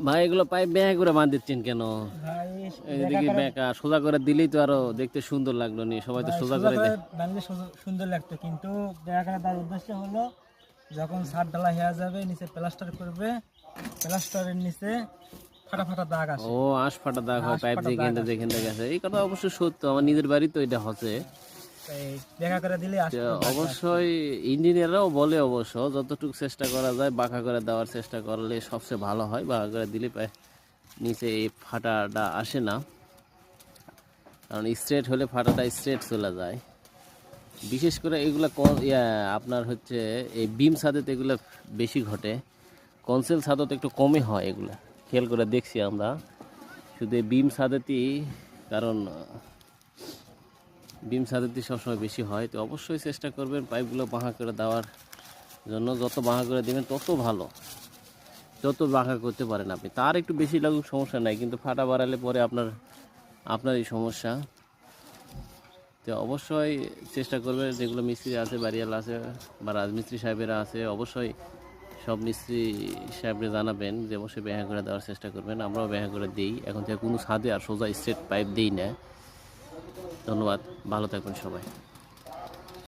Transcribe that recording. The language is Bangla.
ভাই এগুলো পাইপ ব্যাগ করে বাঁধিচ্ছেন কেন? ভাই এইদিকে বেঁকা সোজা করে দিলেই তো আরো দেখতে সুন্দর লাগলো নি, সবাই তো ভাই সোজা সোজা করে করে দেয়। বাঁধলে সুন্দর লাগতো, কিন্তু বেড়াকাটা তার উদ্দেশ্য হলো যখন ছাদ ঢালা হয়ে যাবে নিচে প্লাস্টার করবে, প্লাস্টারের নিচে ফাটা ফাটা দাগ ও আসে, আঁশ ফাটা দাগ হয় আশ পাইপ ফাটা দিয়ে দাগ গেঁথে আসে। যেখান থেকে গেছে, এই কথা অবশ্য সত্য, আমার নিজের বাড়ি তো এটা হচ্ছে। এই বেড়া করে দিলে আশ তো ফাটা দাগটা আসে। অবশ্যই ইঞ্জিনিয়াররাও বলে অবশ্য যতটুকু চেষ্টা করা যায় বাঁকা করে দেওয়ার চেষ্টা করলে সবচেয়ে ভালো হয়, বাঁকা করে দিলে নিচে এই ফাটাটা আসে না, কারণ স্ট্রেট হলে ফাটাটা স্ট্রেট চলে যায়। বিশেষ করে এগুলা আপনার হচ্ছে এই বিম ছাদেতে এগুলো বেশি ঘটে, কনসেল ছাদত একটু কমই হয় এগুলা, খেয়াল করে দেখছি আমরা। শুধু এই বিম ছাদেতেই, কারণ বিম ছাদেতেই সবসময় বেশি হয়। তো অবশ্যই চেষ্টা করবেন পাইপগুলো বাঁকা করে দেওয়ার জন্য, যত বাঁকা করে দেবেন তত ভালো, যত বাঁকা করতে পারেন আপনি, তার একটু বেশি লাগুক সমস্যা নাই, কিন্তু ফাটা বাড়ালে পরে আপনারই সমস্যা। তো অবশ্যই চেষ্টা করবে, যেগুলো মিস্ত্রি আছে বাড়িওয়ালা আছে বা রাজমিস্ত্রি সাহেবেরা আছে, অবশ্যই সব মিস্ত্রি সাহেবরা জানাবেন যে অবশ্যই ব্যাখ্যা করে দেওয়ার চেষ্টা করবেন। আমরাও ব্যাখ্যা করে দিই, এখন থেকে কোনো ছাদে আর সোজা স্ট্রেট পাইপ দিই না। ধন্যবাদ, ভালো থাকবেন সবাই।